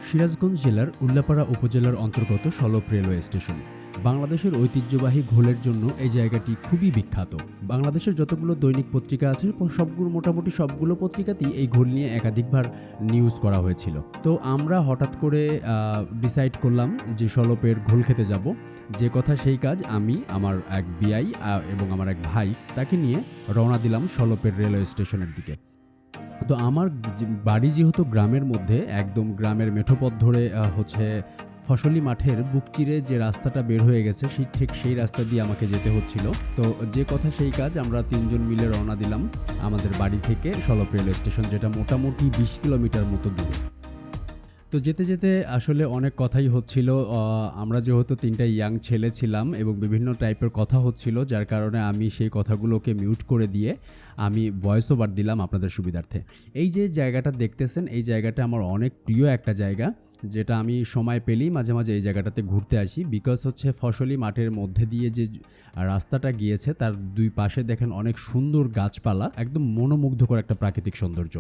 সিরাজগঞ্জ জেলার উল্লাপাড়া উপজেলার অন্তর্গত সলপ রেলওয়ে স্টেশন। বাংলাদেশের ঐতিহ্যবাহী ঘোলের জন্য এই জায়গাটি খুবই বিখ্যাত। বাংলাদেশের যতগুলো দৈনিক পত্রিকা আছে মোটামুটি সবগুলো পত্রিকাতেই এই ঘোল নিয়ে একাধিকবার নিউজ করা হয়েছিল। তো আমরা হঠাৎ করে ডিসাইড করলাম যে সলপের ঘোল খেতে যাব। যে কথা সেই কাজ, আমি, আমার এক বিআই এবং আমার এক ভাই তাকে নিয়ে রওনা দিলাম সলপের রেলওয়ে স্টেশনের দিকে। তো আমার বাড়ি যেহেতু গ্রামের মধ্যে, একদম গ্রামের মেঠোপথ ধরে ফসলি মাঠের বুক চিরে যে রাস্তাটা বের হয়ে গেছে ঠিক সেই রাস্তা দিয়ে আমাকে যেতে হচ্ছিল। তো যে কথা সেই কাজ, আমরা তিনজন মিলে রওনা দিলাম আমাদের বাড়ি থেকে সলপ রেলওয়ে স্টেশন, যেটা মোটামুটি 20 কিলোমিটার মতো দূরে। তো যেতে যেতে আসলে অনেক কথাই হচ্ছিল। আমরা যেহেতু তিনটা ইয়াং ছেলে ছিলাম এবং বিভিন্ন টাইপের কথা হচ্ছিল, যার কারণে আমি সেই কথাগুলোকে মিউট করে দিয়ে আমি ভয়েস ওভার দিলাম আপনাদের সুবিধার্থে। এই যে জায়গাটা দেখতেছেন, এই জায়গাটা আমার অনেক প্রিয় একটা জায়গা, যেটা আমি সময় পেলেই মাঝে মাঝে এই জায়গাটাতে ঘুরতে আসি। বিকজ ফসলি মাঠের মধ্যে দিয়ে যে রাস্তাটা গিয়েছে তার দুই পাশে দেখেন অনেক সুন্দর গাছপালা, একদম মনোমুগ্ধকর একটা প্রাকৃতিক সৌন্দর্য।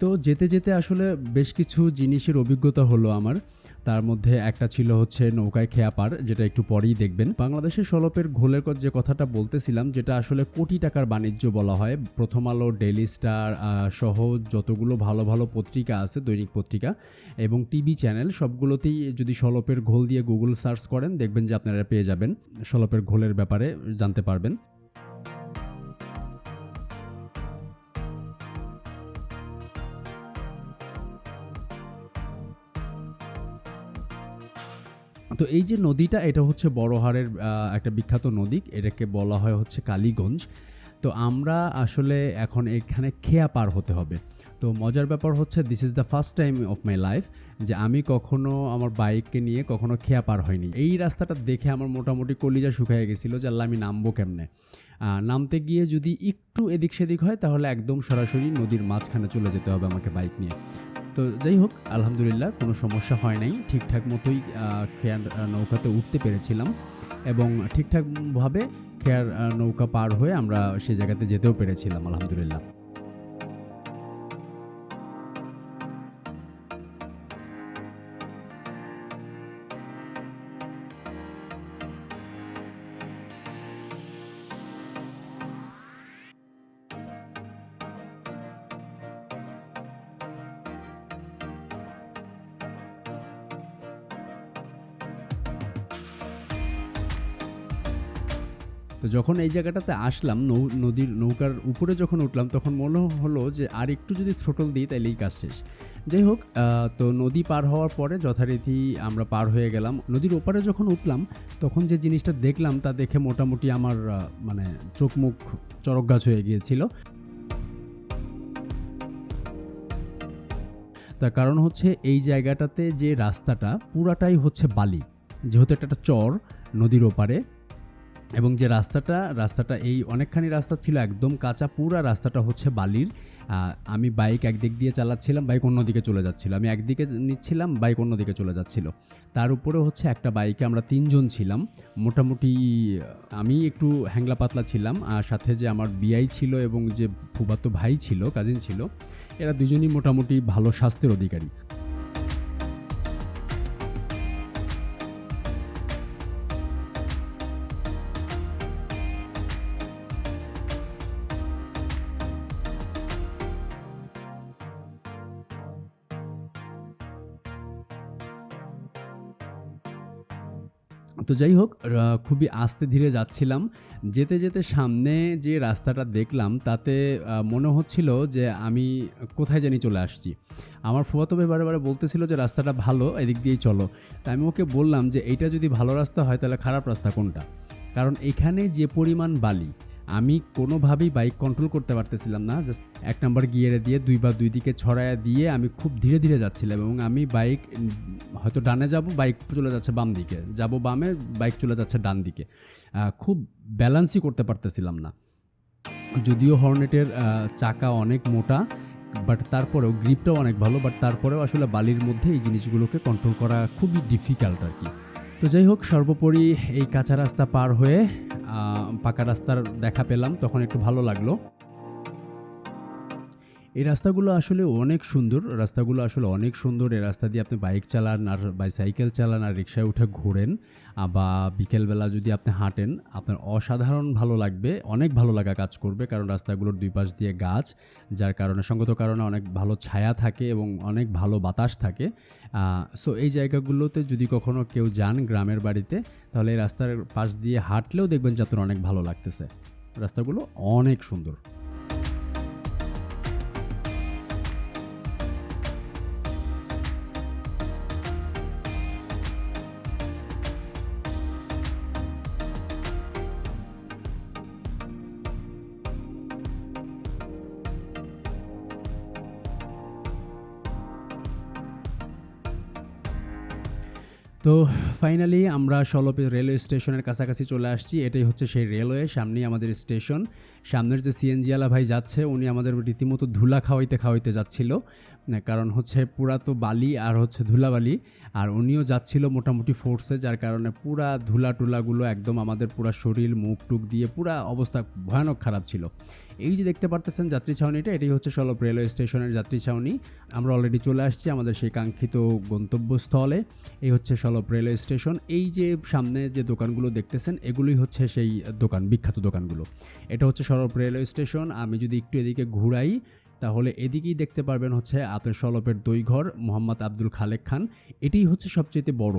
তো যেতে যেতে আসলে বেশ কিছু জিনিসের অভিজ্ঞতা হলো আমার। তার মধ্যে একটা ছিল নৌকায় খেয়া পার, যেটা একটু পরেই দেখবেন। বাংলাদেশের সলপের ঘোলের যে কথাটা বলতেছিলাম, যেটা আসলে কোটি টাকার বাণিজ্য বলা হয়। প্রথম আলো, ডেইলি স্টার সহ যতগুলো ভালো ভালো পত্রিকা আছে, দৈনিক পত্রিকা এবং টিভি চ্যানেল, সবগুলোতেই যদি সলপের ঘোল দিয়ে গুগল সার্চ করেন, দেখবেন যে আপনারা পেয়ে যাবেন, সলপের ঘোলের ব্যাপারে জানতে পারবেন। তো এই যে নদীটা, এটা বড়হারের একটা বিখ্যাত নদী, এটাকে বলা হয় কালীগঞ্জ। তো আমরা আসলে এখন এখানে খেয়া পার হতে হবে। তো মজার ব্যাপার this is the first time of my life যে আমি কখনো আমার বাইককে নিয়ে কখনো খেয়া পার হয়নি। এই রাস্তাটা দেখে আমার মোটামুটি কলিজা শুকিয়ে গেছিলো যে আল্লাহ, আমি নামবো কেমনে। নামতে গিয়ে যদি একটু এদিক সেদিক হয় তাহলে একদম সরাসরি নদীর মাঝখানে চলে যেতে হবে আমাকে বাইক নিয়ে। তো যাই হোক, আলহামদুলিল্লাহ কোনো সমস্যা হয় নাই, ঠিকঠাক মতোই খেয়ার নৌকাতে উঠতে পেরেছিলাম এবং ঠিকঠাকভাবে খেয়ার নৌকা পার হয়ে আমরা সে জায়গাতে যেতেও পেরেছিলাম, আলহামদুলিল্লাহ। তো যখন এই জায়গাটাতে আসলাম, নদীর নৌকার উপরে যখন উঠলাম, তখন মনে হলো যে আর একটু যদি থ্রোটল দিই তাহলেই কাজ শেষ। যাই হোক, তো নদী পার হওয়ার পরে যথারীতি আমরা পার হয়ে গেলাম। নদীর ওপারে যখন উঠলাম, তখন যে জিনিসটা দেখলাম তা দেখে মোটামুটি আমার চোখ মুখ চরক গাছ হয়ে গিয়েছিল। তার কারণ এই জায়গাটাতে যে রাস্তাটা পুরাটাই বালি, যেহেতু একটা চর নদীর ওপারে, এবং যে রাস্তাটা এই অনেকখানি রাস্তা ছিল একদম কাঁচা, পুরা রাস্তাটা বালির। আমি বাইক একদিক দিয়ে চালাচ্ছিলাম, বাইক অন্যদিকে চলে যাচ্ছিল, আমি একদিকে নিচ্ছিলাম, বাইক অন্যদিকে চলে যাচ্ছিল। তার উপরে একটা বাইকে আমরা তিনজন ছিলাম। মোটামুটি আমি একটু হ্যাংলা পাতলা ছিলাম, আর সাথে যে আমার বিআই ছিল এবং যে ফুফাতো ভাই ছিল, কাজিন ছিল, এরা দুজনই মোটামুটি ভালো স্বাস্থ্যের অধিকারী। তো যাই হোক, খুবই আস্তে ধীরে যাচ্ছিলাম। যেতে যেতে সামনে যে রাস্তাটা দেখলাম, তাতে মনে হচ্ছিল যে আমি কোথায় জানি চলে আসছি। আমার ফুফাতো ভাই বারে বারে বলতেছিল যে রাস্তাটা ভালো, এদিক দিয়েই চলো। তাই আমি ওকে বললাম যে এইটা যদি ভালো রাস্তা হয় তাহলে খারাপ রাস্তা কোনটা, কারণ এখানে যে পরিমাণ বালি, আমি কোনোভাবেই বাইক কন্ট্রোল করতে পারতেছিলাম না। জাস্ট 1 নাম্বার গিয়ারে দিয়ে দুই দিকে ছড়ায়া দিয়ে আমি খুব ধীরে ধীরে যাচ্ছিলাম, এবং আমি বাইক হয়তো ডানে যাব, বাইক চলে যাচ্ছে বাম দিকে, যাব বামে, বাইক চলে যাচ্ছে ডান দিকে। খুব ব্যালেন্সই করতে পারতেছিলাম না। যদিও হর্নেটের চাকা অনেক মোটা, বাট তারপরেও গ্রিপটাও অনেক ভালো, বাট তারপরেও আসলে বালির মধ্যে এই জিনিসগুলোকে কন্ট্রোল করা খুবই ডিফিকাল্ট আর কি। তো যাই হোক, সর্বোপরি এই কাঁচা রাস্তা পার হয়ে পাকা রাস্তার দেখা পেলাম, তখন একটু ভালো লাগলো। এই রাস্তাগুলো আসলে অনেক সুন্দর, এই রাস্তা দিয়ে আপনি বাইক চালান আর বাইসাইকেল চালান আর রিক্সায় উঠে ঘোরেন বা বিকেলবেলা যদি আপনি হাঁটেন, আপনার অসাধারণ ভালো লাগবে, অনেক ভালো লাগা কাজ করবে, কারণ রাস্তাগুলোর দুই পাশ দিয়ে গাছ, যার কারণে সঙ্গত কারণে অনেক ভালো ছায়া থাকে এবং অনেক ভালো বাতাস থাকে। সো এই জায়গাগুলোতে যদি কখনো কেউ যান গ্রামের বাড়িতে, তাহলে এই রাস্তার পাশ দিয়ে হাঁটলেও দেখবেন যে আপনার অনেক ভালো লাগতেছে। রাস্তাগুলো অনেক সুন্দর। তো ফাইনালি আমরা সলপে রেলওয়ে স্টেশনের কাছাকাছি চলে আসছি। এটাই হচ্ছে সেই রেলওয়ে, সামনেই আমাদের স্টেশন। সামনের যে সিএনজিওয়ালা ভাই যাচ্ছে, উনি আমাদের রীতিমতো ধুলা খাওয়াইতে যাচ্ছিল, কারণ হচ্ছে পুরা তো বালি আর হচ্ছে ধুলাবালি, আর উনিও যাচ্ছিল মোটামুটি ফোর্সে, যার কারণে পুরা ধুলা টুলাগুলো একদম আমাদের পুরা শরীর মুখ টুক দিয়ে পুরা অবস্থা ভয়ানক খারাপ ছিল। এই যে দেখতে পারতেছেন যাত্রী ছাউনিটা, এটাই হচ্ছে সলপ রেলওয়ে স্টেশনের যাত্রী ছাউনি। আমরা অলরেডি চলে আসছি আমাদের সেই কাঙ্ক্ষিত গন্তব্যস্থলে। এই হচ্ছে সলপ রেলওয়ে স্টেশন। এই যে সামনে যে দোকানগুলো দেখতেছেন, এগুলোই হচ্ছে সেই দোকান, বিখ্যাত দোকানগুলো। এটা হচ্ছে সলপ রেলওয়ে স্টেশন। আমি যদি একটু এদিকে ঘুরাই, তাহলে এদিকেই দেখতে পারবেন হচ্ছে আপনার সলপের দইঘর, মোহাম্মদ আব্দুল খালেক খান। এটাই হচ্ছে সবচেয়ে বড়,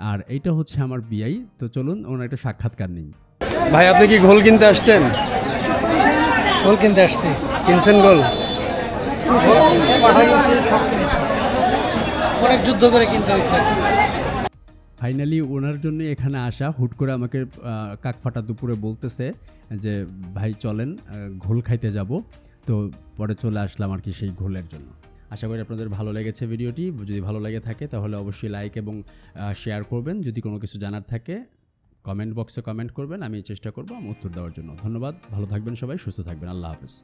আর এইটা হচ্ছে আমার বিআই। তো চলুন ওনার একটা সাক্ষাৎকার নিই। ভাই, আপনি কি ঘোল কিনতে আসছেন? গোল কিনতে আসছি। কিনছেন গোল? গোল কিনছে, পাঠা কিনছে, সব কিনেছে। অনেক যুদ্ধ করে কিনতে হয়েছে। ফাইনালি ওনার জন্য এখানে আসা, হুট করে আমাকে কাকফাটা দুপুরে বলতেছে যে ভাই চলেন ঘোল খাইতে যাব। তো পরে চলে আসলাম আর কি সেই ঘোলের জন্য। আশা করি আপনাদের ভালো লেগেছে ভিডিওটি। যদি ভালো লেগে থাকে তাহলে অবশ্যই লাইক এবং শেয়ার করবেন। যদি কোনো কিছু জানার থাকে কমেন্ট বক্সে কমেন্ট করবেন, আমি চেষ্টা করব উত্তর দেওয়ার জন্য। ধন্যবাদ, ভালো থাকবেন সবাই, সুস্থ থাকবেন, আল্লাহ হাফেজ।